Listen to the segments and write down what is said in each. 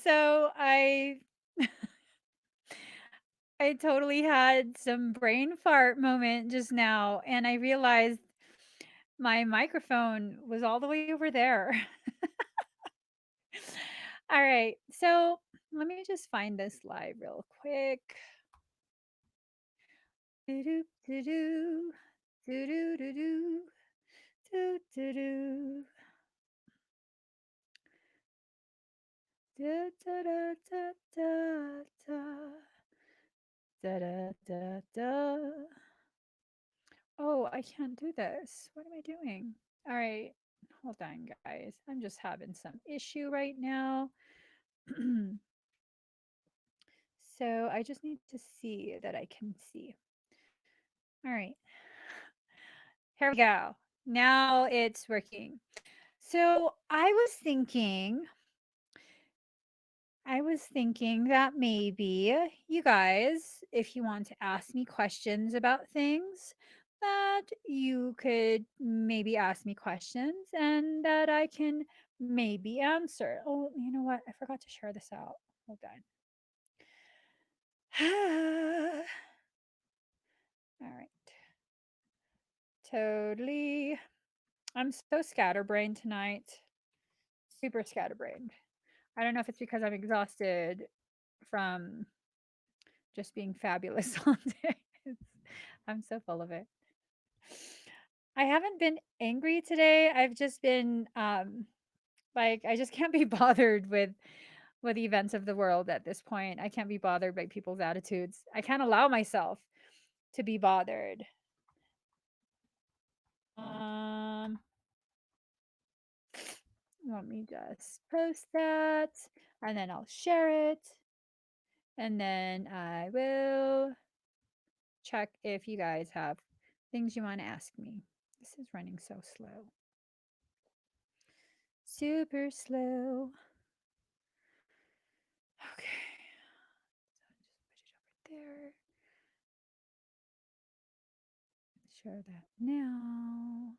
So I totally had some brain fart moment just now, and I realized my microphone was all the way over there. All right, so let me just find this live real quick. Doo-doo, doo-doo, doo-doo, doo-doo, doo-doo-doo, da-da-da-da-da-da, da-da-da-da. Oh, I can't do this. What am I doing? All right, hold on, guys. I'm just having some issue right now. So I just need to see that I can see. All right, here we go. Now it's working. So I was thinking that maybe you guys, if you want to ask me questions about things, that you could maybe ask me questions and that I can maybe answer. Oh, you know what? I forgot to share this out. Hold on. All right. Totally. I'm so scatterbrained tonight. Super scatterbrained. I don't know if it's because I'm exhausted from just being fabulous all day. It's, I'm so full of it. I haven't been angry today. I've just been like I just can't be bothered with the events of the world at this point. I can't be bothered by people's attitudes. I can't allow myself to be bothered. Um Let me just post that and then I'll share it and then I will check if you guys have things you want to ask me. This is running so slow. Super slow. Okay. So just put it over there. Share that now.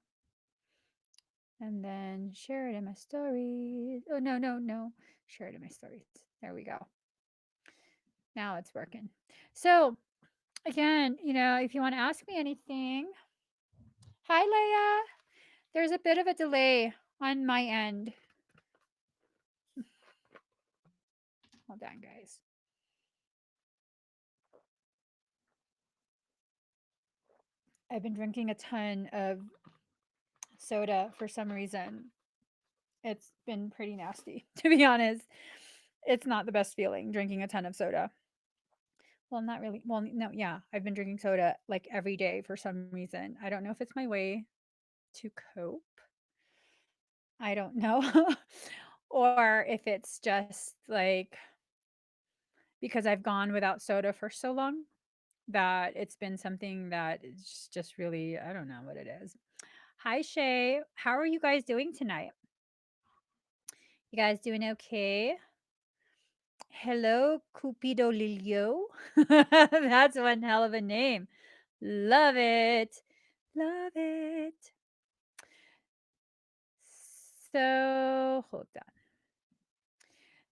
And then share it in my stories. Oh, no, no, no. Share it in my stories. There we go. Now it's working. So, again, if you want to ask me anything, hi, Leia. There's a bit of a delay on my end. Hold on, guys. I've been drinking a ton of soda for some reason. It's been pretty nasty, to be honest. It's not the best feeling drinking a ton of soda. Well, not really. Well, no, yeah. I've been drinking soda like every day for some reason. I don't know if it's my way to cope. I don't know. Or if it's just like because I've gone without soda for so long that it's been something that is just really, I don't know what it is. Hi, Shay. How are you guys doing tonight? You guys doing okay? Hello, Cupido Lilio. That's one hell of a name. Love it. Love it. So, hold on.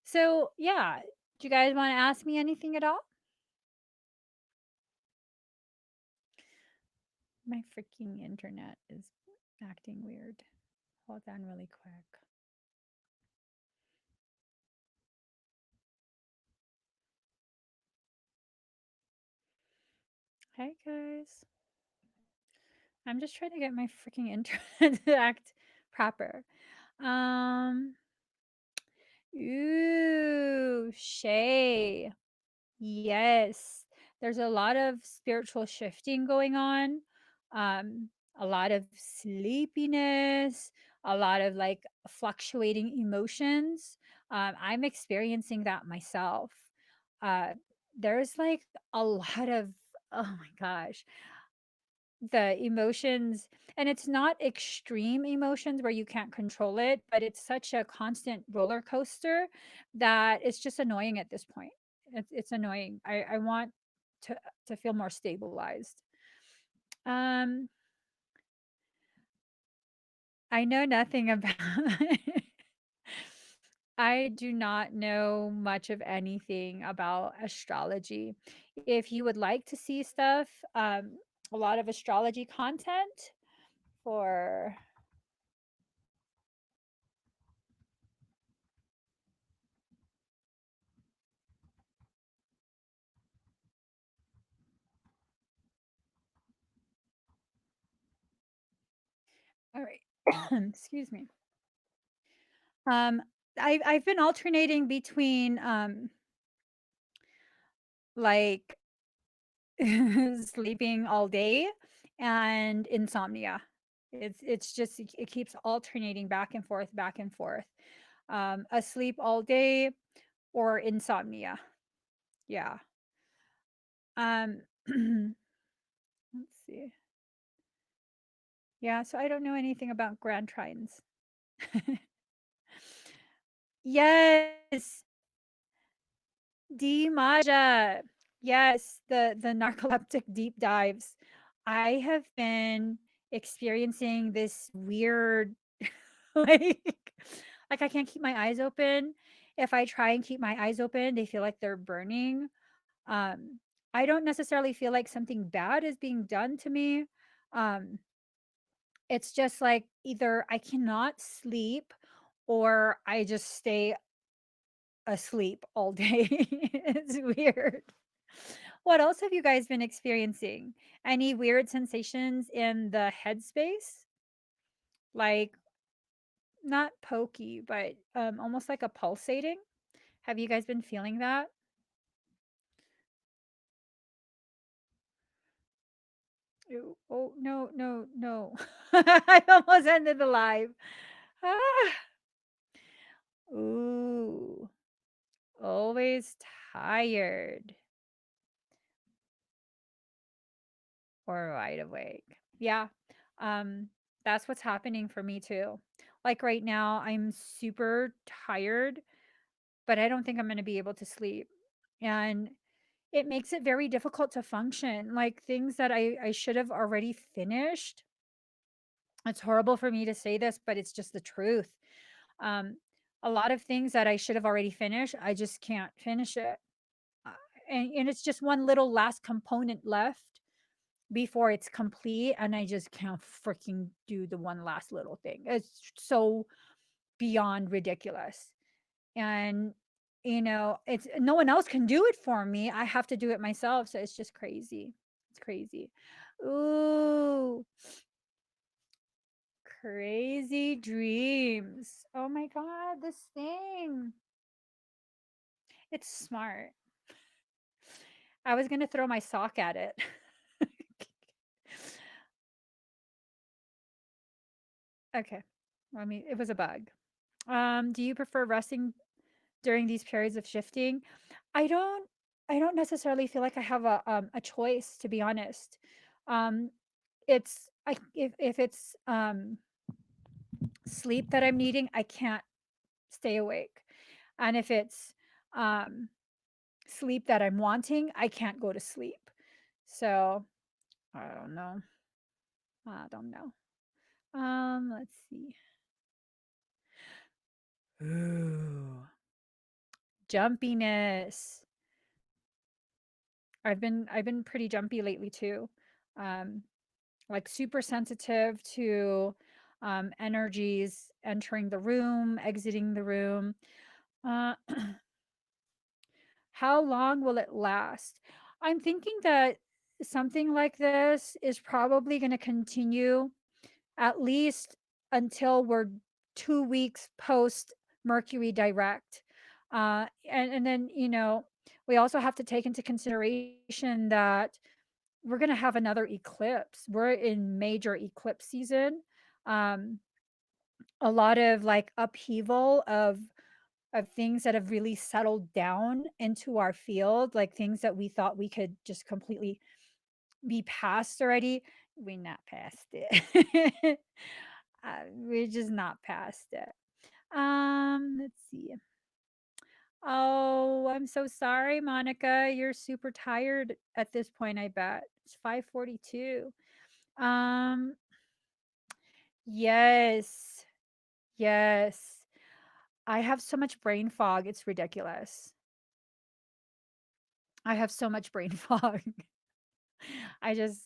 So, yeah, do you guys want to ask me anything at all? My freaking internet is acting weird. Hold on really quick. Hey guys. I'm just trying to get my freaking internet to act proper. Um, ooh, Shay. Yes. There's a lot of spiritual shifting going on. A lot of sleepiness, a lot of like fluctuating emotions. I'm experiencing that myself. Uh, there's like a lot of, oh my gosh, the emotions, and it's not extreme emotions where you can't control it, but it's such a constant roller coaster that it's just annoying at this point. It's annoying. I want to to feel more stabilized. Um, I know nothing about I do not know much of anything about astrology. If you would like to see stuff, a lot of astrology content for all right. Excuse me. Um, I've been alternating between like sleeping all day and insomnia. It's just it keeps alternating back and forth, back and forth. Asleep all day or insomnia. Yeah. Um, let's see. Yeah, so I don't know anything about grand trines. Yes, Dimaja. Yes, the narcoleptic deep dives. I have been experiencing this weird like like I can't keep my eyes open. If I try and keep my eyes open, they feel like they're burning. Um, I don't necessarily feel like something bad is being done to me. Um, it's just like either I cannot sleep or I just stay asleep all day. It's weird. What else have you guys been experiencing? Any weird sensations in the headspace? Like not pokey, but almost like a pulsating? Have you guys been feeling that? Ew. Oh, no, no, no. I almost ended the live. Ah. Ooh, always tired or wide awake. Yeah. Um, that's what's happening for me too. Like right now, I'm super tired, but I don't think I'm going to be able to sleep. And it makes it very difficult to function. Like things that I should have already finished. It's horrible for me to say this, but it's just the truth. Um, a lot of things that I should have already finished, I just can't finish it. Uh, and it's just one little last component left before it's complete, and I just can't freaking do the one last little thing. It's so beyond ridiculous. And it's no one else can do it for me. I have to do it myself, so it's just crazy. It's crazy. Ooh, crazy dreams. Oh my god, this thing. It's smart. I was gonna throw my sock at it. Okay. I mean, it was a bug. Do you prefer resting during these periods of shifting? I don't I don't necessarily feel like I have a choice, to be honest. Um it's I if it's sleep that I'm needing, I can't stay awake. And if it's um sleep that I'm wanting, I can't go to sleep. So, I don't know. I don't know. Let's see. Ooh, jumpiness. I've been pretty jumpy lately too. Um, like super sensitive to energies entering the room, exiting the room. Uh, how long will it last? I'm thinking that something like this is probably going to continue at least until we're 2 weeks post Mercury direct. And then, we also have to take into consideration that we're going to have another eclipse. We're in major eclipse season. Um, a lot of like upheaval of things that have really settled down into our field, like things that we thought we could just completely be past already. We're not past it. We're just not past it. Let's see. Oh, I'm so sorry, Monica. You're super tired at this point, I bet. It's 5:42. Um, yes. Yes. I have so much brain fog, it's ridiculous. I have so much brain fog. I just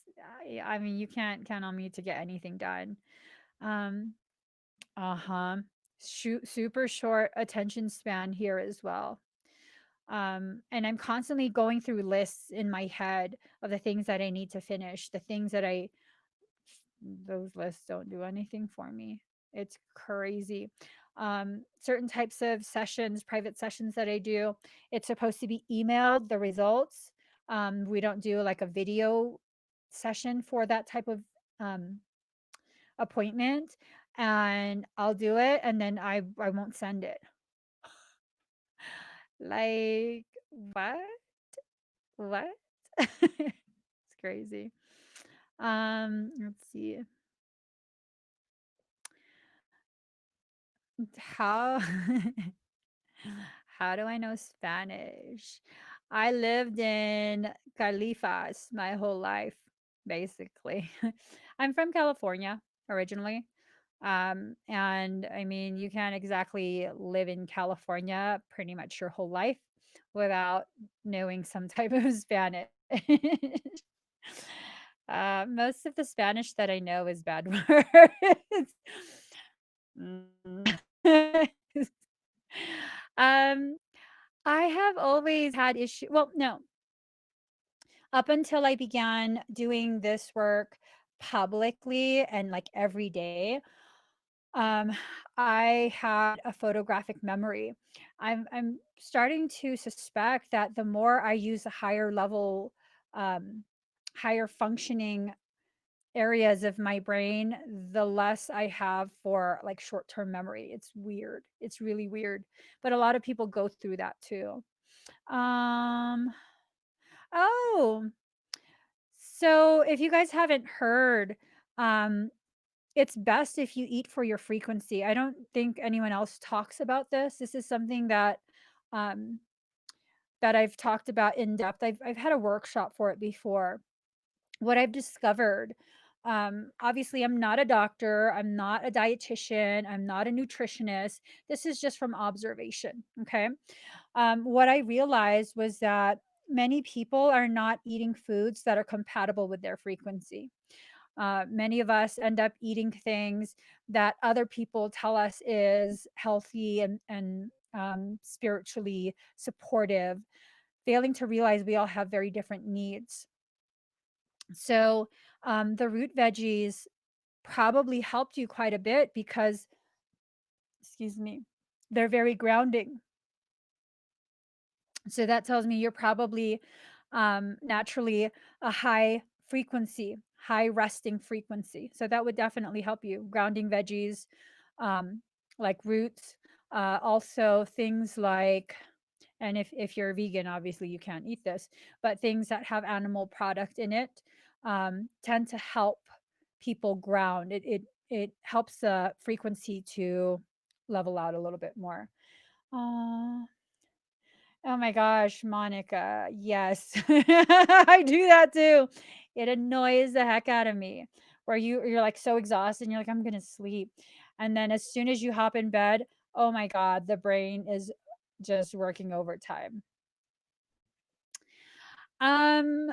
I mean, you can't count on me to get anything done. Um, uh-huh. Super short attention span here as well. And I'm constantly going through lists in my head of the things that I need to finish, the things that I those lists don't do anything for me. It's crazy. Certain types of sessions, private sessions that I do, it's supposed to be emailed, the results. We don't do like a video session for that type of um, appointment. And I'll do it and then I won't send it. Like, what? What? It's crazy. Let's see. How how do I know Spanish? I lived in Califas my whole life, basically. I'm from California originally. And I mean, you can't exactly live in California pretty much your whole life without knowing some type of Spanish. Most of the Spanish that I know is bad words. Mm. um, I have always had issue. Well, no, up until I began doing this work publicly and like every day, um, I had a photographic memory. I'm starting to suspect that the more I use a higher level, um, higher functioning areas of my brain, the less I have for like short-term memory. It's weird. It's really weird. But a lot of people go through that too. Um, oh, so if you guys haven't heard, um, it's best if you eat for your frequency. I don't think anyone else talks about this. This is something um, that I've talked about in depth. I've had a workshop for it before. What I've discovered, obviously, I'm not a doctor, I'm not a dietitian, I'm not a nutritionist. This is just from observation. Okay. What I realized was that many people are not eating foods that are compatible with their frequency. Many of us end up eating things that other people tell us is healthy and spiritually supportive, failing to realize we all have very different needs. So the root veggies probably helped you quite a bit because, excuse me, they're very grounding. So that tells me you're probably naturally a high frequency, high resting frequency. So that would definitely help you. Grounding veggies, um, like roots, also things like, and if you're a vegan, obviously you can't eat this, but things that have animal product in it tend to help people ground. It helps the frequency to level out a little bit more. Uh, Oh my gosh, Monica. Yes. I do that too. It annoys the heck out of me. Where you're like so exhausted and you're like, I'm gonna sleep. And then as soon as you hop in bed, oh my God, the brain is just working overtime. Um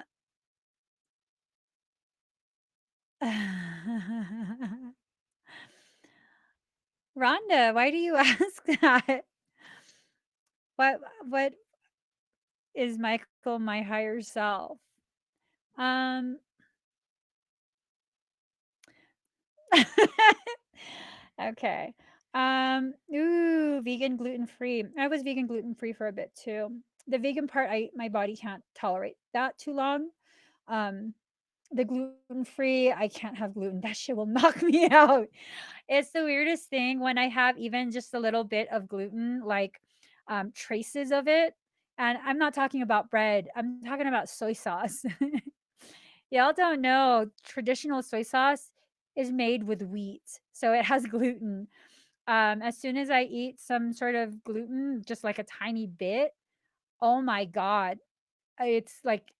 Rhonda, why do you ask that? What is Michael my higher self? Um Okay. Ooh, vegan gluten free. I was vegan gluten free for a bit too. The vegan part, my body can't tolerate that too long. Um, the gluten free, I can't have gluten. That shit will knock me out. It's the weirdest thing when I have even just a little bit of gluten, like traces of it. And I'm not talking about bread. I'm talking about soy sauce. Y'all don't know traditional soy sauce is made with wheat, so it has gluten. As soon as I eat some sort of gluten, just like a tiny bit, oh my God, it's like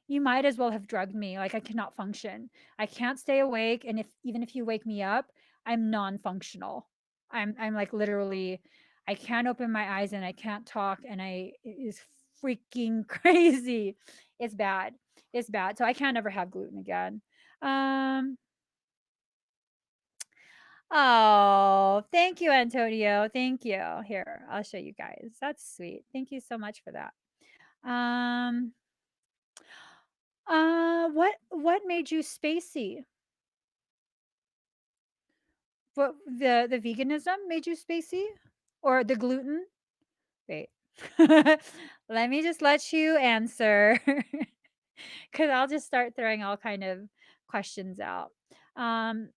you might as well have drugged me. Like I cannot function. I can't stay awake. And if even if you wake me up, I'm non functional. I'm like literally I can't open my eyes and I can't talk and it is freaking crazy. It's bad. It's bad. So I can't ever have gluten again. Um Oh, thank you, Antonio. Thank you. Here, I'll show you guys. That's sweet. Thank you so much for that. Um, what made you spacey? What the veganism made you spacey? Or the gluten? Wait. Let me just let you answer. Cause I'll just start throwing all kind of questions out. Um,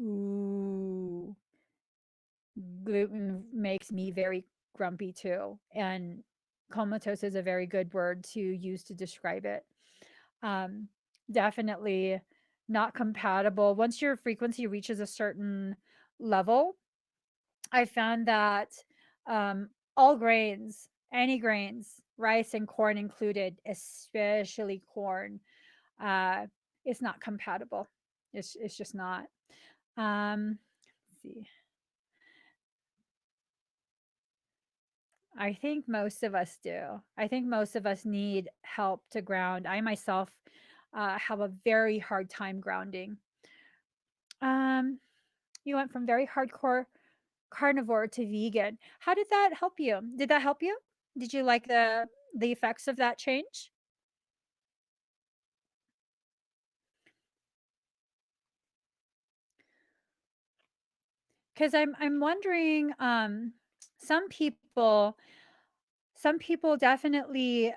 ooh. Gluten makes me very grumpy too, and comatose is a very good word to use to describe it. Um, Definitely not compatible. Once your frequency reaches a certain level, I found that all grains, any grains, rice and corn included, especially corn, uh, it's not compatible. It's just not. Let's see. I think most of us do. I think most of us need help to ground. I myself have a very hard time grounding. Um, you went from very hardcore carnivore to vegan. How did that help you? Did that help you? Did you like the effects of that change? Because I'm wondering, some people some people definitely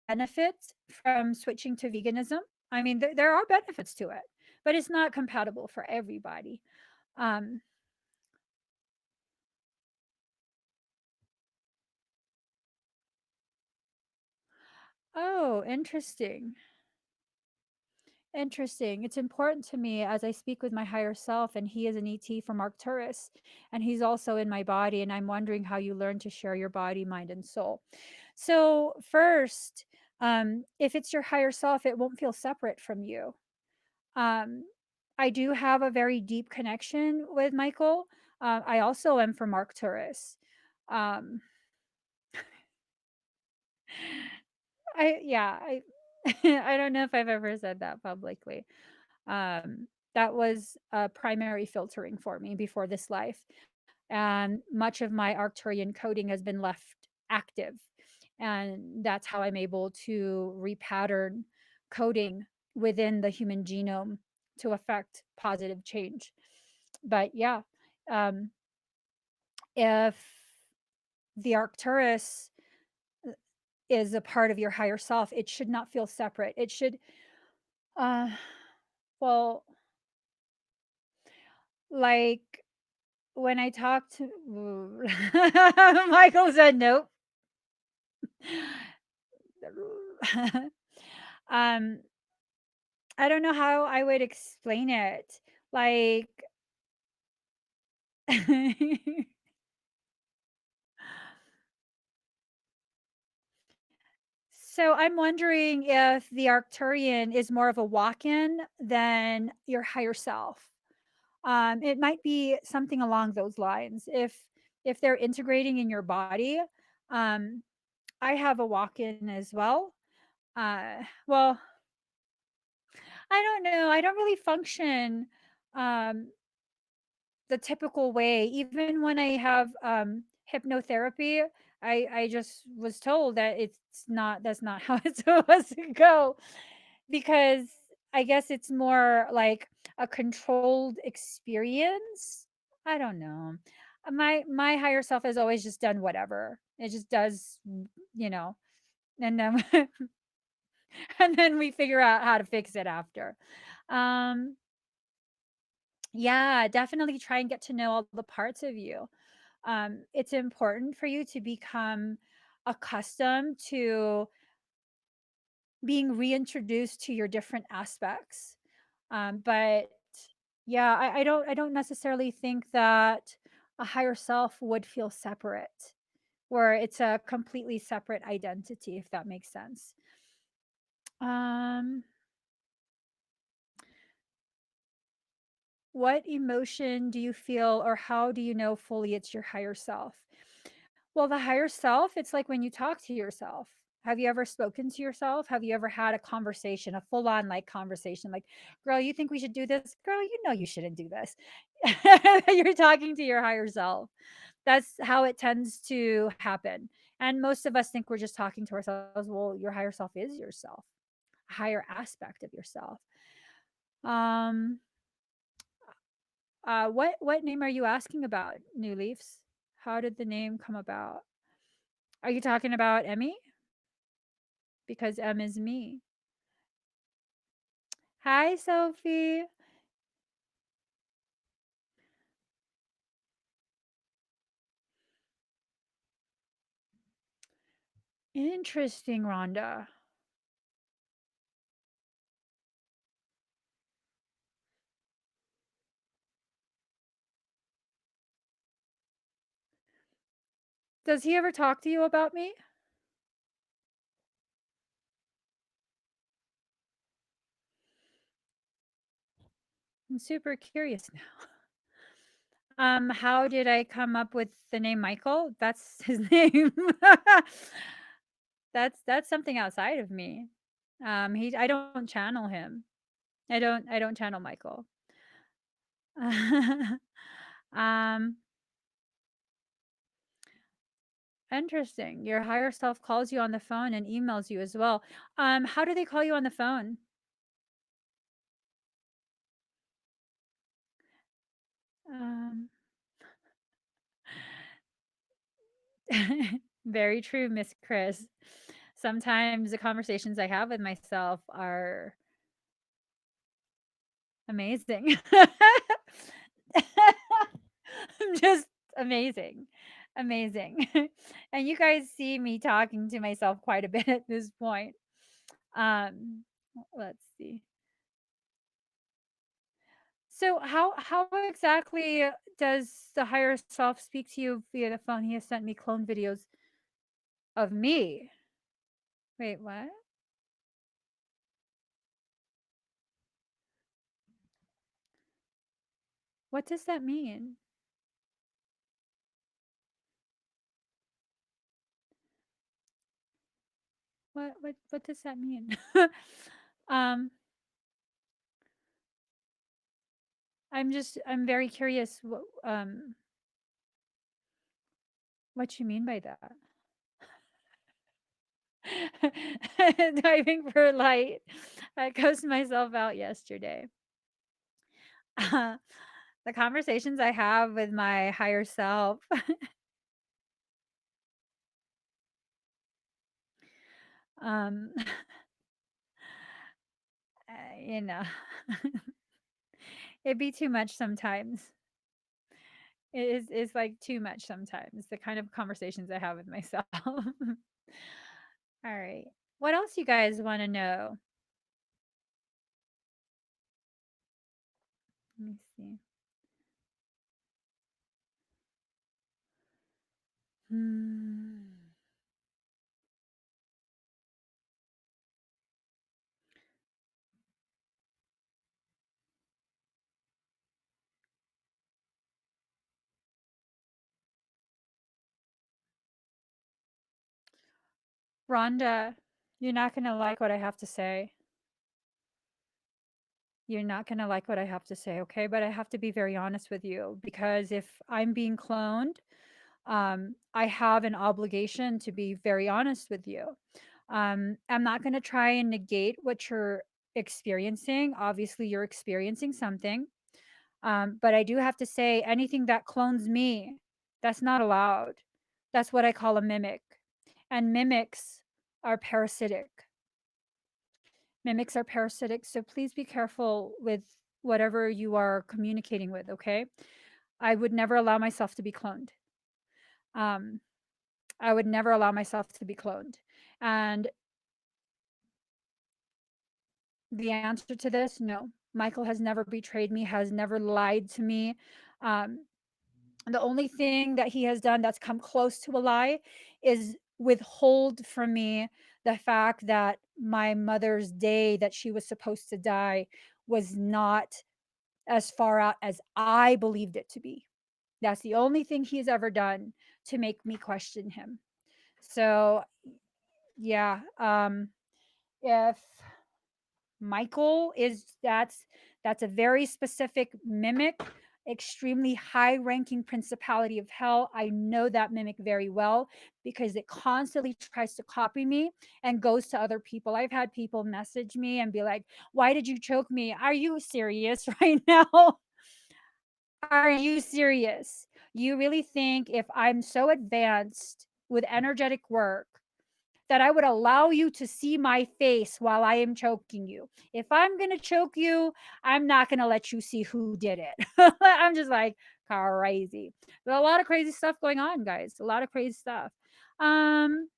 benefit from switching to veganism. I mean, there are benefits to it, but it's not compatible for everybody. Um, oh, interesting. Interesting. It's important to me as I speak with my higher self, and he is an ET from Arcturus, and he's also in my body. And I'm wondering how you learn to share your body, mind, and soul. So, first, if it's your higher self, it won't feel separate from you. Um, I do have a very deep connection with Michael. I also am from Arcturus. Um, I I don't know if I've ever said that publicly. That was primary filtering for me before this life. And much of my Arcturian coding has been left active. And that's how I'm able to repattern coding within the human genome to affect positive change. But yeah, um, if the Arcturus is a part of your higher self, it should not feel separate. It should, uh, well, like when I talked to Michael said nope. um, I don't know how I would explain it. Like so I'm wondering if the Arcturian is more of a walk-in than your higher self. It might be something along those lines. If they're integrating in your body, um, I have a walk-in as well. Well, I don't know. I don't really function um, the typical way. Even when I have hypnotherapy, I just was told that it's not that's not how it's supposed to go because I guess it's more like a controlled experience. I don't know. My higher self has always just done whatever. It just does, you know, and then and then we figure out how to fix it after. Um, yeah, definitely try and get to know all the parts of you. It's important for you to become accustomed to being reintroduced to your different aspects. But yeah, I don't necessarily think that a higher self would feel separate, where it's a completely separate identity, if that makes sense. Um, What emotion do you feel, or how do you know fully it's your higher self? Well, the higher self, it's like when you talk to yourself. Have you ever spoken to yourself? Have you ever had a conversation, a full on like conversation? Like, girl, you think we should do this? Girl, you know you shouldn't do this. You're talking to your higher self. That's how it tends to happen. And most of us think we're just talking to ourselves. Well, your higher self is yourself, a higher aspect of yourself. Um, what name are you asking about, New Leafs? How did the name come about? Are you talking about Emmy? Because M is me. Hi, Sophie. Interesting, Rhonda. Does he ever talk to you about me? I'm super curious now. How did I come up with the name Michael? That's his name. That's something outside of me. I don't channel him. I don't channel Michael. um, Interesting. Your higher self calls you on the phone and emails you as well. How do they call you on the phone? Um, Very true, Miss Chris. Sometimes the conversations I have with myself are amazing. Just amazing. Amazing. And you guys see me talking to myself quite a bit at this point. Um, let's see. So how exactly does the higher self speak to you via the phone? He has sent me clone videos of me. Wait, what? What does that mean? What does that mean? um, I'm very curious what you mean by that. Diving for light. I cussed myself out yesterday. The conversations I have with my higher self, um, you know, it'd be too much sometimes. It's like too much sometimes, the kind of conversations I have with myself. All right. What else you guys want to know? Let me see. Hmm. Rhonda, you're not going to like what I have to say. You're not going to like what I have to say, okay? But I have to be very honest with you because if I'm being cloned, I have an obligation to be very honest with you. I'm not going to try and negate what you're experiencing. Obviously, you're experiencing something. But I do have to say, anything that clones me, that's not allowed. That's what I call a mimic. And mimics are parasitic. Mimics are parasitic. So please be careful with whatever you are communicating with, okay? I would never allow myself to be cloned. Um, I would never allow myself to be cloned. And the answer to this, no. Michael has never betrayed me, has never lied to me. Um, the only thing that he has done that's come close to a lie is withhold from me the fact that my mother's day that she was supposed to die was not as far out as I believed it to be. That's the only thing he's ever done to make me question him. So, yeah, if Michael is that's a very specific mimic, extremely high-ranking principality of hell. I know that mimic very well because it constantly tries to copy me and goes to other people. I've had people message me and be like, "Why did you choke me? Are you serious right now? Are you serious? You really think if I'm so advanced with energetic work that I would allow you to see my face while I am choking you? If I'm going to choke you, I'm not going to let you see who did it." I'm just like crazy. But a lot of crazy stuff going on, guys. A lot of crazy stuff. Um,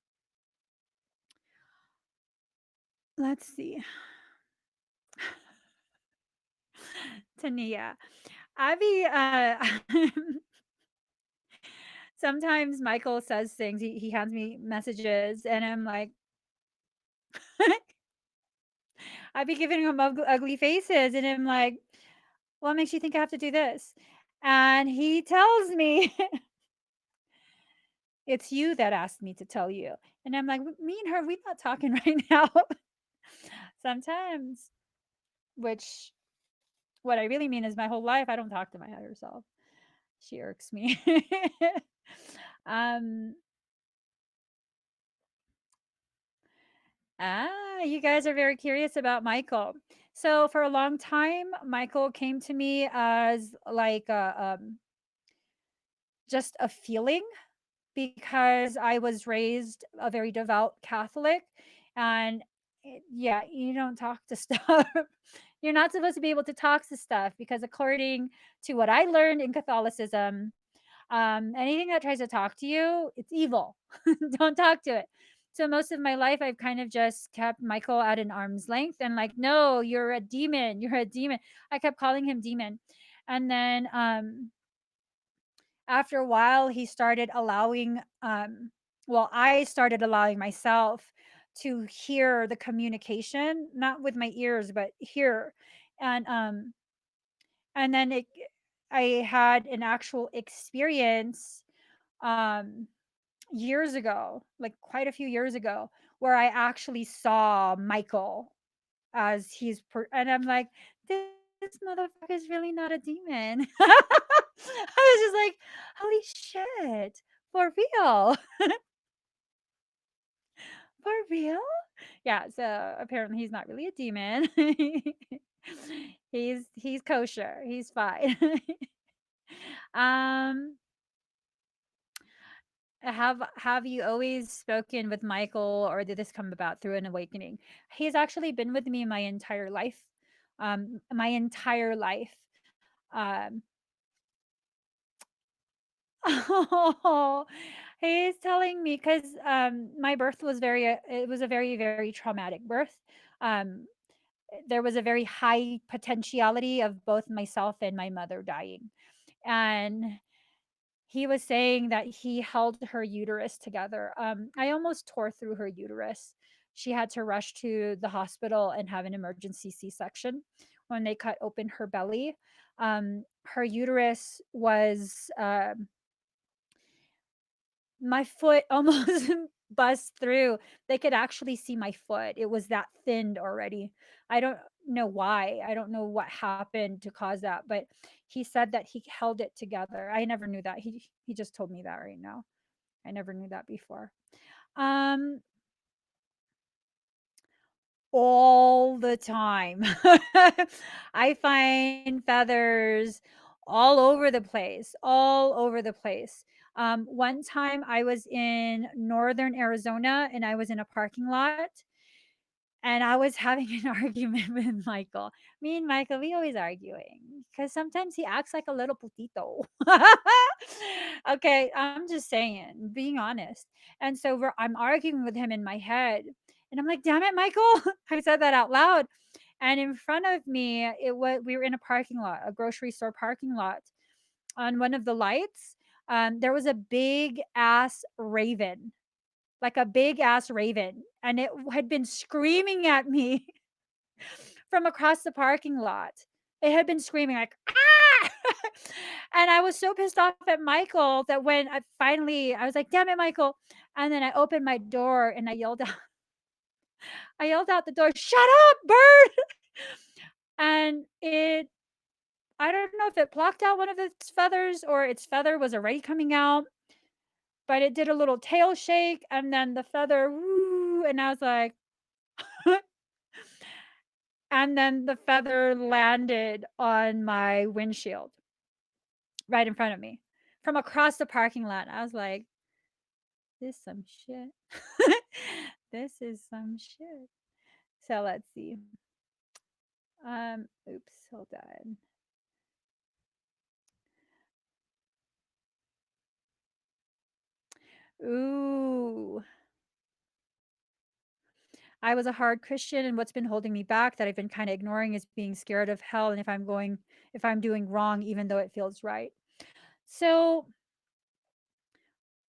let's see. Tania. Abby, sometimes Michael says things, he hands me messages, and I'm like, I'd be giving him ugly faces, and I'm like, what makes you think I have to do this? And he tells me, it's you that asked me to tell you. And I'm like, me and her, we're not talking right now. Sometimes, which what I really mean is my whole life, I don't talk to my higher self. She irks me. um, you guys are very curious about Michael. So for a long time, Michael came to me as like just a feeling because I was raised a very devout Catholic. And yeah, you don't talk to stuff. You're not supposed to be able to talk to stuff because, according to what I learned in Catholicism, anything that tries to talk to you, it's evil. Don't talk to it. So most of my life, I've kind of just kept Michael at an arm's length and like, no, you're a demon. You're a demon. I kept calling him demon. And then after a while, he started allowing, well, I started allowing myself to hear the communication, not with my ears, but hear. And, and then I had an actual experience, um, years ago, like quite a few years ago, where I actually saw Michael as and I'm like, this motherfucker is really not a demon. I was just like, holy shit, for real, for real. Yeah, so apparently he's not really a demon. He's kosher. He's fine. um, have you always spoken with Michael, or did this come about through an awakening? He's actually been with me my entire life. My entire life. Um, oh, he's telling me because my birth was it was a very, very traumatic birth. Um, there was a very high potentiality of both myself and my mother dying. And he was saying that he held her uterus together. I almost tore through her uterus. She had to rush to the hospital and have an emergency C-section when they cut open her belly. Her uterus was my foot almost bust through. They could actually see my foot. It was that thinned already. I don't know why. I don't know what happened to cause that, but he said that he held it together. I never knew that. He just told me that right now. I never knew that before. Um all the time. I find feathers all over the place, all over the place. One time I was in northern Arizona and I was in a parking lot and I was having an argument with Michael. Me and Michael, we always arguing because sometimes he acts like a little putito. Okay, I'm just saying, being honest. And so I'm arguing with him in my head, and I'm like, "Damn it, Michael!" I said that out loud. And in front of me, it was we were in a parking lot, a grocery store parking lot. On one of the lights, there was a big ass raven, like a big ass raven, and it had been screaming at me from across the parking lot. It had been screaming like, "Ah!" And I was so pissed off at Michael that when I was like, "Damn it, Michael." And then I opened my door and I yelled out the door, "Shut up, bird!" And I don't know if it plucked out one of its feathers or its feather was already coming out, but it did a little tail shake and then the feather, woo, and I was like, and then the feather landed on my windshield right in front of me from across the parking lot. I was like, this some shit. This is some shit. So let's see. Oops, hold on. Ooh. I was a hard Christian, and what's been holding me back that I've been kind of ignoring is being scared of hell and if I'm doing wrong, even though it feels right. So,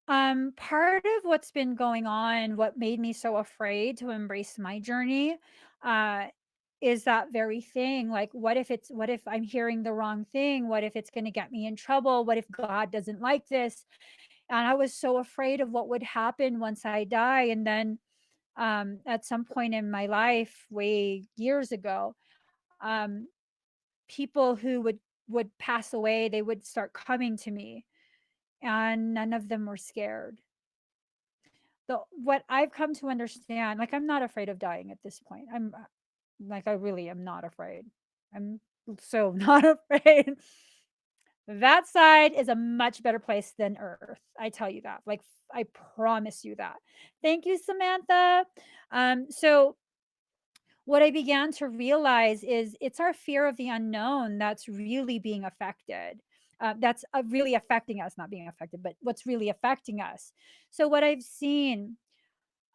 part of what's been going on, what made me so afraid to embrace my journey, uh, is that very thing. Like, what if I'm hearing the wrong thing? What if it's going to get me in trouble? What if God doesn't like this? And I was so afraid of what would happen once I die. And then, at some point in my life, way years ago, um, people who would pass away, they would start coming to me, and none of them were scared. The what I've come to understand, like, I'm not afraid of dying at this point. Like, I really am not afraid. I'm so not afraid. That side is a much better place than Earth. I tell you that. Like, I promise you that. Thank you, Samantha. So what I began to realize is it's our fear of the unknown that's really being affected. That's really affecting us, not being affected, but what's really affecting us. So, what I've seen,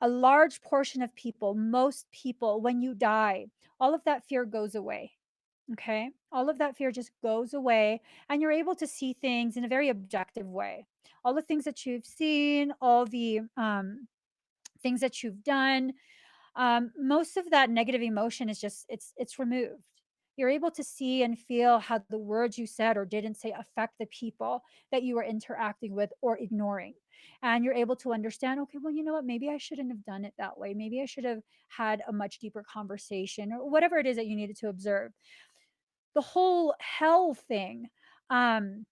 a large portion of people, most people, when you die, all of that fear goes away. Okay. All of that fear just goes away, and you're able to see things in a very objective way. All the things that you've seen, all the things that you've done, most of that negative emotion is just it's removed. You're able to see and feel how the words you said or didn't say affect the people that you were interacting with or ignoring, and you're able to understand, okay, well, you know what, maybe I shouldn't have done it that way, maybe I should have had a much deeper conversation, or whatever it is that you needed to observe. The whole hell thing, um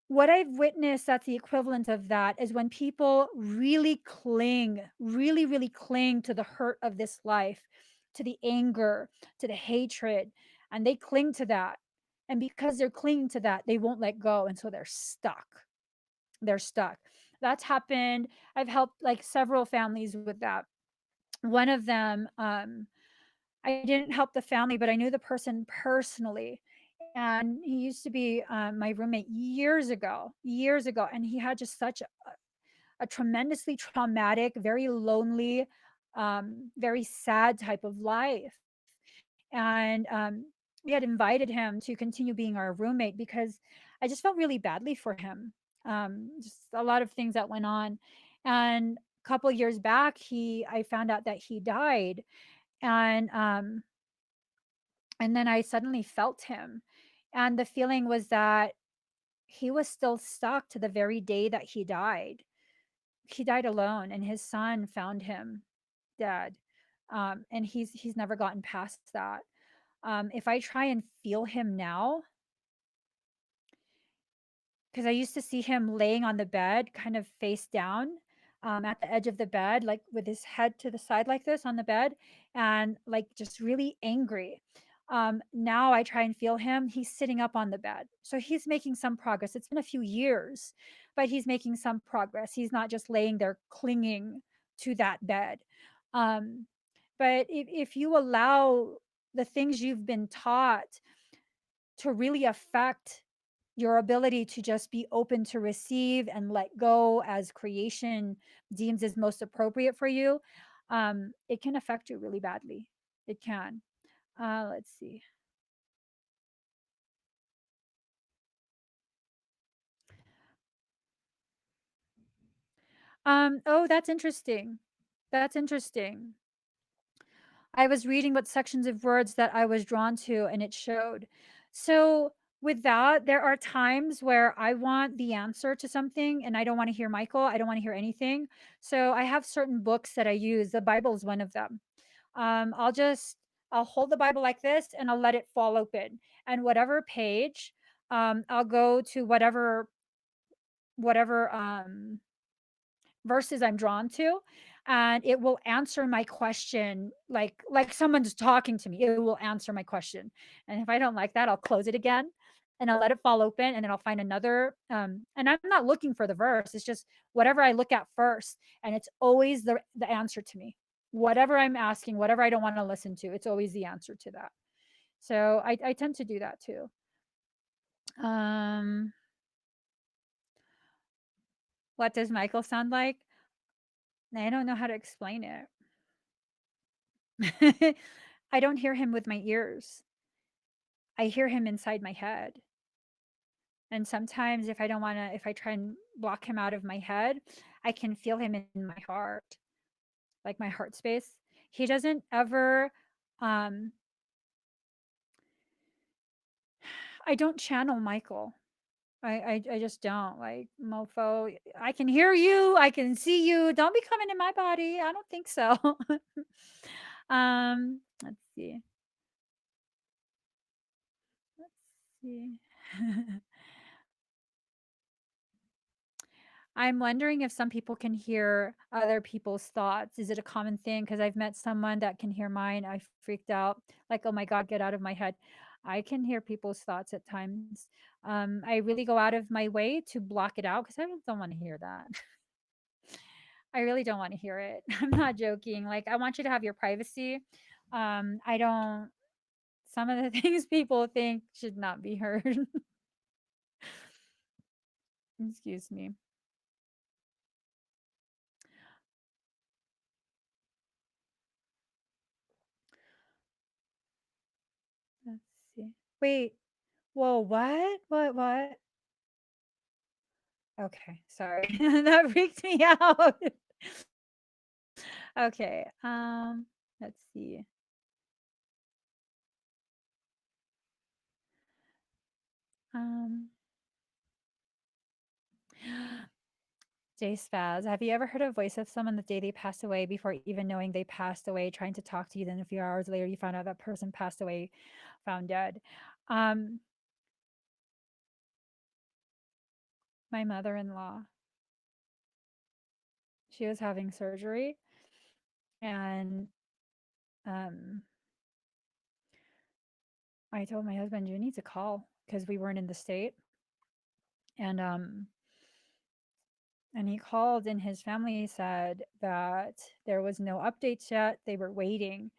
what I've witnessed that's the equivalent of that is when people really cling, really, really cling to the hurt of this life, to the anger, to the hatred, and they cling to that. And because they're clinging to that, they won't let go. And so they're stuck. They're stuck. That's happened. I've helped like several families with that. One of them, I didn't help the family, but I knew the person personally. And he used to be my roommate years ago. And he had just such a tremendously traumatic, very lonely, very sad type of life. And we had invited him to continue being our roommate because I just felt really badly for him. Just a lot of things that went on. And a couple years back, I found out that he died. And and then I suddenly felt him. And the feeling was that he was still stuck to the very day that he died. He died alone, and his son found him dead. And he's never gotten past that. If I try and feel him now, because I used to see him laying on the bed, kind of face down, at the edge of the bed, like with his head to the side like this on the bed, and like just really angry. Now I try and feel him. He's sitting up on the bed. So he's making some progress. It's been a few years, but he's making some progress. He's not just laying there clinging to that bed. Um, but if you allow the things you've been taught to really affect your ability to just be open to receive and let go as creation deems is most appropriate for you, it can affect you really badly. It can. Let's see. Oh, that's interesting. That's interesting. I was reading what sections of words that I was drawn to, and it showed. So, with that, there are times where I want the answer to something and I don't want to hear Michael. I don't want to hear anything. So, I have certain books that I use. The Bible is one of them. I'll just I'll hold the Bible like this and I'll let it fall open. And whatever page, I'll go to whatever verses I'm drawn to, and it will answer my question like someone's talking to me. It will answer my question. And if I don't like that, I'll close it again and I'll let it fall open and then I'll find another and I'm not looking for the verse. It's just whatever I look at first and it's always the answer to me. Whatever I'm asking, whatever I don't want to listen to, it's always the answer to that. So I tend to do that too. Um what does Michael sound like? I don't know how to explain it. I don't hear him with my ears. I hear him inside my head. And sometimes if I try and block him out of my head, I can feel him in my heart, like my heart space. He doesn't ever, um, I don't channel Michael. I just don't like mofo. I can hear you. I can see you. Don't be coming in my body. I don't think so. Let's see. Let's see. I'm wondering if some people can hear other people's thoughts. Is it a common thing? Because I've met someone that can hear mine. I freaked out, like, oh my God, get out of my head. I can hear people's thoughts at times. I really go out of my way to block it out because I don't want to hear that. I really don't want to hear it. I'm not joking. Like, I want you to have your privacy. I don't, some of the things people think should not be heard. Excuse me. Let's see. Wait. Whoa, what? What? Okay, sorry. That freaked me out. Okay, let's see. Um, Jay Spaz, have you ever heard a voice of someone the day they passed away before even knowing they passed away, trying to talk to you? Then a few hours later, you found out that person passed away, found dead. Um, my mother-in-law, she was having surgery, and um, I told my husband, you need to call because we weren't in the state, and and he called and his family said that there was no updates yet. They were waiting.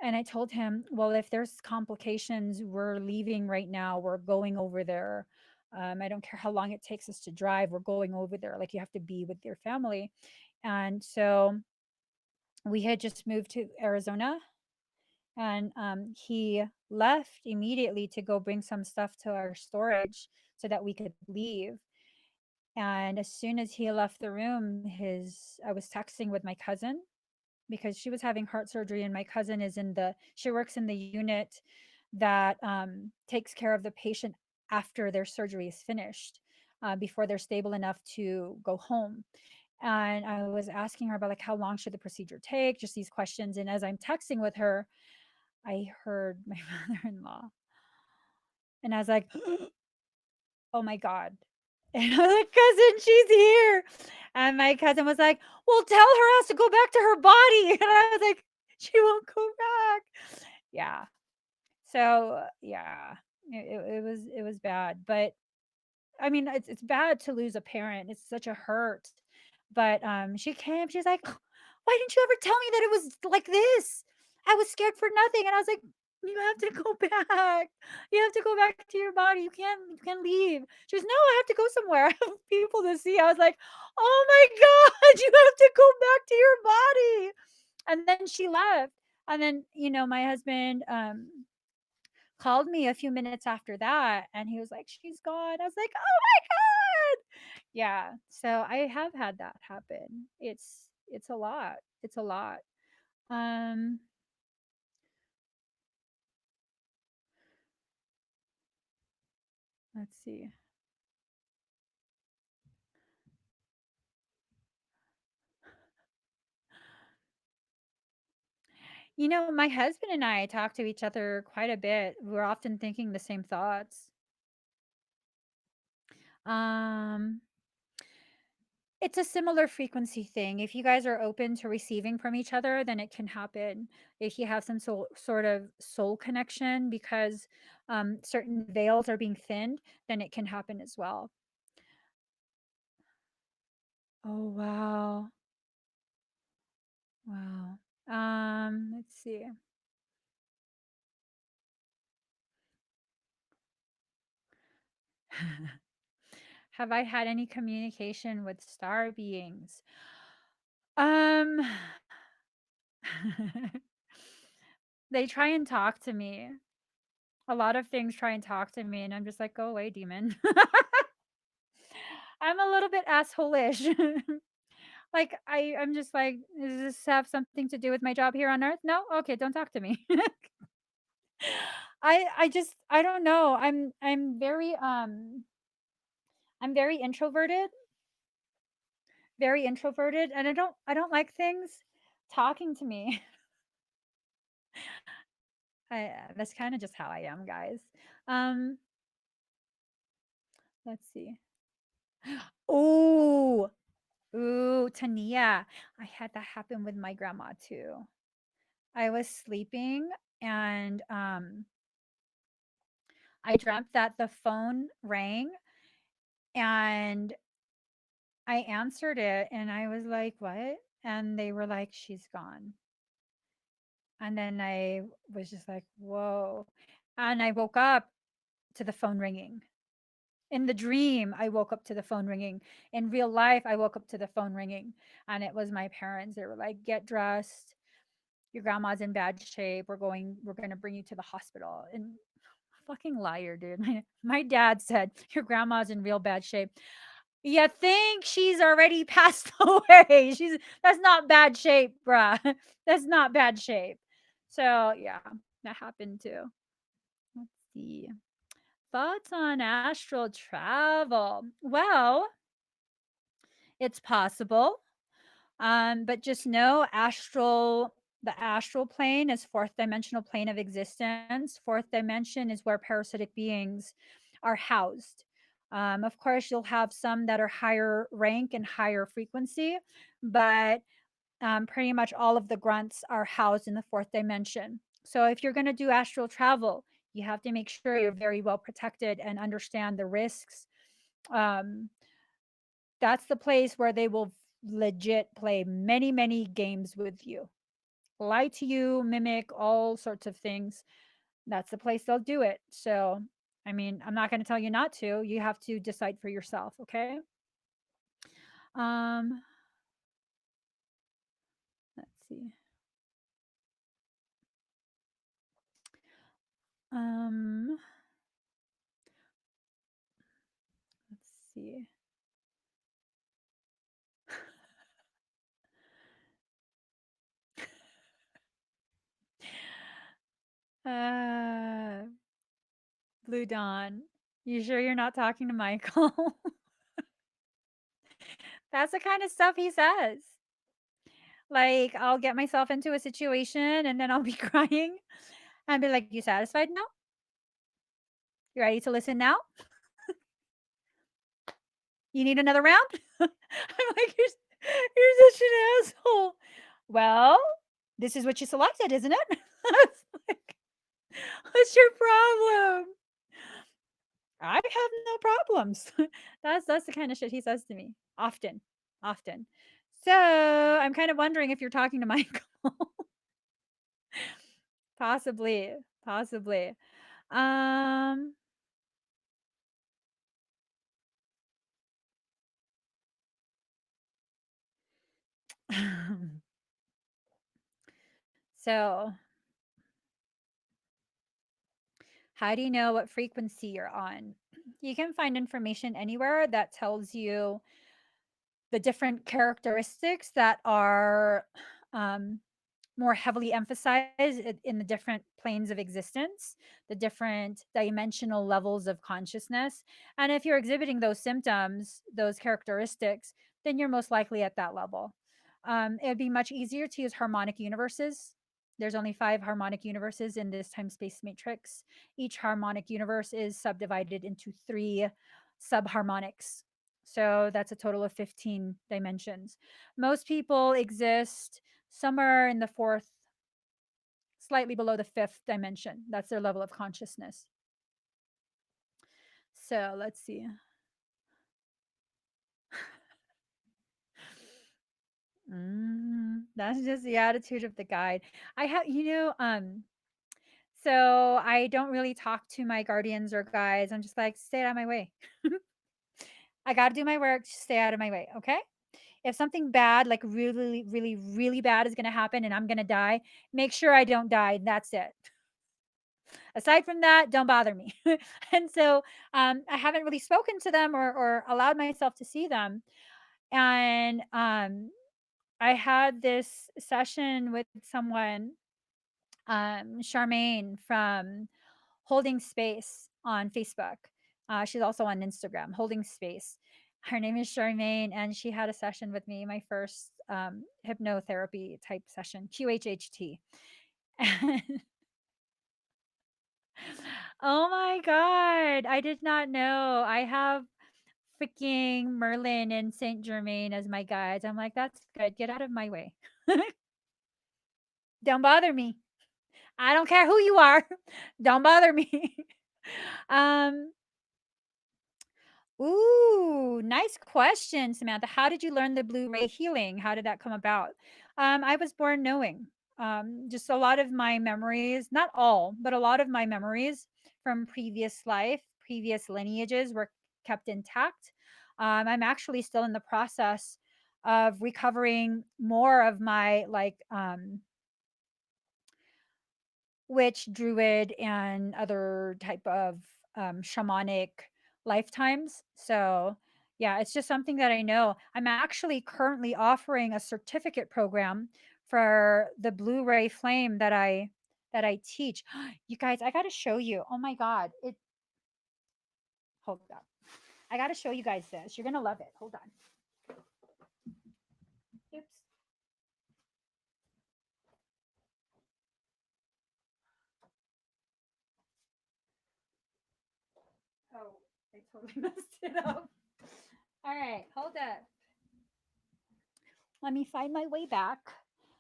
And I told him, well, if there's complications, we're leaving right now. We're going over there. I don't care how long it takes us to drive. We're going over there. Like, you have to be with your family. And so we had just moved to Arizona and he left immediately to go bring some stuff to our storage so that we could leave. And as soon as he left the room, his I was texting with my cousin because she was having heart surgery and my cousin is in the she works in the unit that takes care of the patient after their surgery is finished, before they're stable enough to go home. And I was asking her about like how long should the procedure take, just these questions. And as I'm texting with her, I heard my mother-in-law, and I was like, oh my God. And I was like, cousin, she's here. And my cousin was like, well, tell her has to go back to her body. And I was like, she won't go back. Yeah. So yeah, it was bad. But I mean, it's bad to lose a parent. It's such a hurt. But she came, she's like, why didn't you ever tell me that it was like this? I was scared for nothing. And I was like, you have to go back. You have to go back to your body. You can't leave. She goes, no, I have to go somewhere. I have people to see. I was like, oh my God, you have to go back to your body. And then she left. And then, my husband called me a few minutes after that and he was like, she's gone. I was like, oh my God. Yeah. So I have had that happen. It's a lot. It's a lot. Um, let's see. My husband and I talk to each other quite a bit. We're often thinking the same thoughts. Um, it's a similar frequency thing. If you guys are open to receiving from each other, then it can happen. If you have some sort of soul connection because certain veils are being thinned, then it can happen as well. Oh, wow. Wow. Let's see. Have I had any communication with star beings? Um, they try and talk to me. A lot of things try and talk to me, and I'm just like, go away, demon. I'm a little bit asshole-ish. Like I'm just like, does this have something to do with my job here on Earth? No? Okay, don't talk to me. I don't know. I'm very introverted, and I don't like things talking to me. That's kind of just how I am, guys. Um, let's see. Oh, ooh, Tania. I had that happen with my grandma too. I was sleeping and I dreamt that the phone rang and I answered it and I was like, "What?" And they were like, "She's gone." And then I was just like, "Whoa." And I woke up to the phone ringing. In the dream, I woke up to the phone ringing. In real life, I woke up to the phone ringing and it was my parents. They were like, "Get dressed. Your grandma's in bad shape. We're going to bring you to the hospital." And fucking liar, dude. My dad said, "Your grandma's in real bad shape." You think she's already passed away. That's not bad shape, bruh. That's not bad shape. So yeah, that happened too. Let's see. Thoughts on astral travel? Well, it's possible. But just know the astral plane is fourth dimensional plane of existence. Fourth dimension is where parasitic beings are housed. Of course, you'll have some that are higher rank and higher frequency, but pretty much all of the grunts are housed in the fourth dimension. So if you're going to do astral travel, you have to make sure you're very well protected and understand the risks. Um, that's the place where they will legit play many, many games with you, lie to you, mimic all sorts of things. That's the place they'll do it. So, I mean, I'm not going to tell you not to. You have to decide for yourself, okay? Um, let's see. Um, let's see. Uh, Blue Dawn. You sure you're not talking to Michael? That's the kind of stuff he says. Like, I'll get myself into a situation and then I'll be crying and be like, "You satisfied now? You ready to listen now? You need another round?" I'm like, you're such an asshole. Well, this is what you selected, isn't it? It's like, what's your problem? I have no problems. That's the kind of shit he says to me often, often. So I'm kind of wondering if you're talking to Michael. Possibly, possibly. Um, so how do you know what frequency you're on? You can find information anywhere that tells you the different characteristics that are um, more heavily emphasized in the different planes of existence, the different dimensional levels of consciousness. And if you're exhibiting those symptoms, those characteristics, then you're most likely at that level. It would be much easier to use harmonic universes. There's only 5 harmonic universes in this time space matrix. Each harmonic universe is subdivided into 3 subharmonics. So that's a total of 15 dimensions. Most people exist somewhere in the fourth, slightly below the fifth dimension. That's their level of consciousness. So let's see. That's just the attitude of the guide. I have, so I don't really talk to my guardians or guides. I'm just like, stay out of my way. I got to do my work. Just stay out of my way. Okay. If something bad, like really, really, really bad is going to happen and I'm going to die, make sure I don't die. That's it. Aside from that, don't bother me. And so I haven't really spoken to them or allowed myself to see them. And I had this session with someone, Charmaine from Holding Space on Facebook. She's also on Instagram, Holding Space. Her name is Charmaine, and she had a session with me, my first hypnotherapy type session, QHHT. Oh my God. I did not know. I have freaking Merlin and Saint Germain as my guides. I'm like, that's good. Get out of my way. Don't bother me. I don't care who you are. Don't bother me. um, Ooh, nice question, Samantha. How did you learn the blue ray healing? How did that come about? I was born knowing. Just a lot of my memories, not all, but a lot of my memories from previous life, previous lineages were kept intact. I'm actually still in the process of recovering more of my witch, druid, and other type of shamanic lifetimes. So, yeah, it's just something that I know. I'm actually currently offering a certificate program for the Blu-ray flame that I teach. You guys, I got to show you. Oh my God. It Hold up. I got to show you guys this. You're going to love it. Hold on. Oops. Oh, I totally messed it up. All right, hold up. Let me find my way back.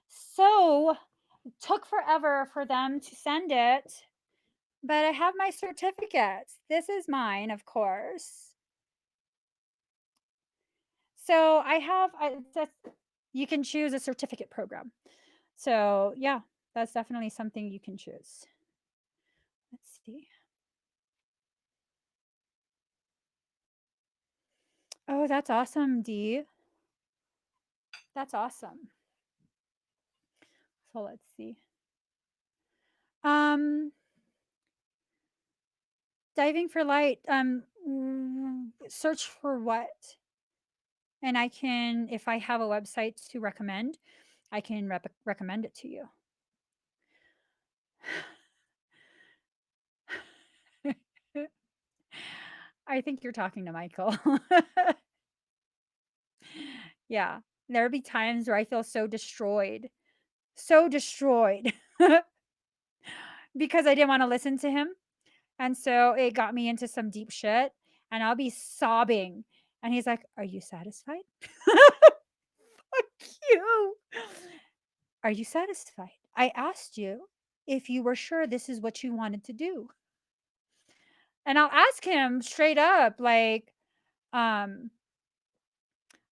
So, took forever for them to send it, but I have my certificates. This is mine, of course. So I have, you can choose a certificate program. So yeah, that's definitely something you can choose. Let's see. Oh, that's awesome, Dee. That's awesome. So let's see. Um, Diving for light. Search for what? And I can, if I have a website to recommend, I can recommend it to you. I think you're talking to Michael. Yeah. There'll be times where I feel so destroyed because I didn't want to listen to him. And so it got me into some deep shit and I'll be sobbing. And he's like, "Are you satisfied?" Fuck you. Are you satisfied? I asked you if you were sure this is what you wanted to do. And I'll ask him straight up, like, um,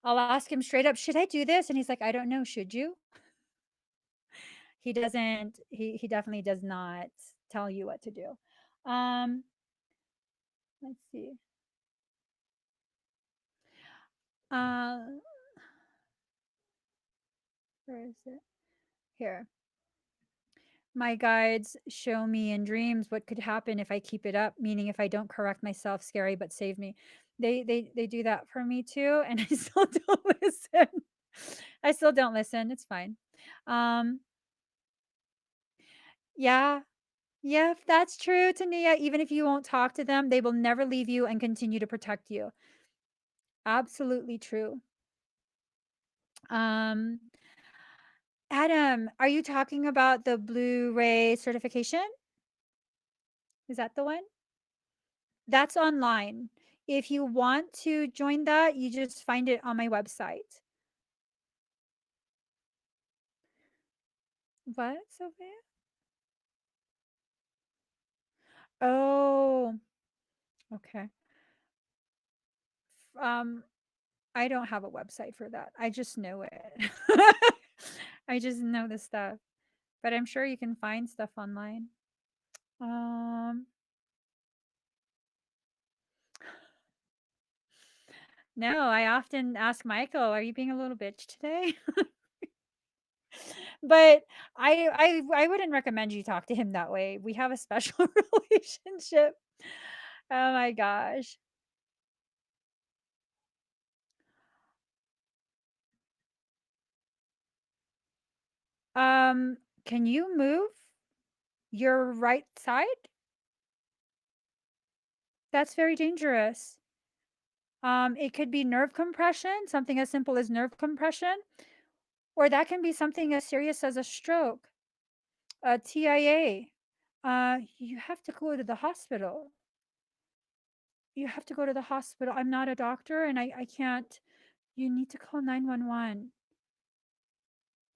I'll ask him straight up, "Should I do this?" And he's like, "I don't know. Should you?" He doesn't, he definitely does not tell you what to do. Um, let's see. Uh, where is it? Here. My guides show me in dreams what could happen if I keep it up, meaning if I don't correct myself, scary but save me. They do that for me too, and I still don't listen. I still don't listen. It's fine. Um, Yeah. Yep, that's true, Tania. Even if you won't talk to them, they will never leave you and continue to protect you. Absolutely true. Um, Adam, are you talking about the Blu-ray certification? Is that the one? That's online. If you want to join that, you just find it on my website. What, Sophia? Oh, okay. Um, I don't have a website for that. I just know it. I just know the stuff. But I'm sure you can find stuff online. Um, no, I often ask Michael, "Are you being a little bitch today?" But I wouldn't recommend you talk to him that way. We have a special relationship. Oh my gosh. Um, can you move your right side? That's very dangerous. It could be nerve compression, something as simple as nerve compression, or that can be something as serious as a stroke, a TIA. You have to go to the hospital. You have to go to the hospital. I'm not a doctor and I can't. You need to call 911.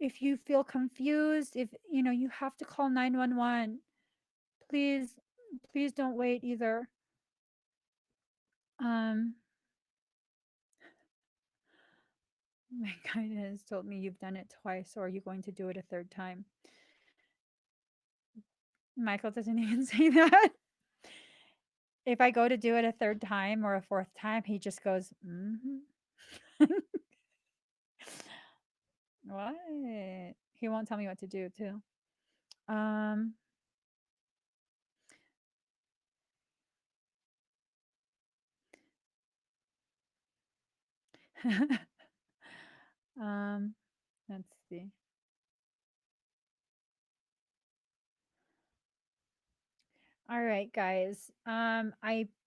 If you feel confused, if you have to call 911. Please, please don't wait either. Um, my guide has told me you've done it twice, or are you going to do it a third time? Michael doesn't even say that. If I go to do it a third time or a fourth time, he just goes, mm-hmm. What? He won't tell me what to do too. Um, um, let's see. All right, guys. I'm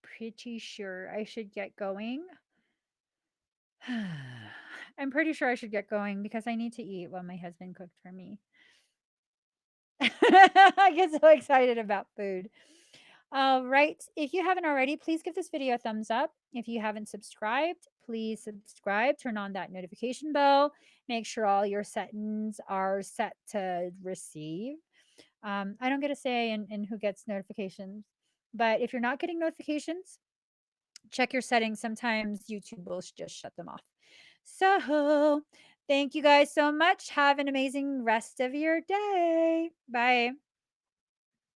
pretty sure I should get going. I'm pretty sure I should get going because I need to eat what my husband cooked for me. I get so excited about food. All right. If you haven't already, please give this video a thumbs up. If you haven't subscribed, please subscribe. Turn on that notification bell. Make sure all your settings are set to receive. I don't get a say in who gets notifications, but if you're not getting notifications, check your settings. Sometimes YouTube will just shut them off. So, thank you guys so much. Have an amazing rest of your day. Bye.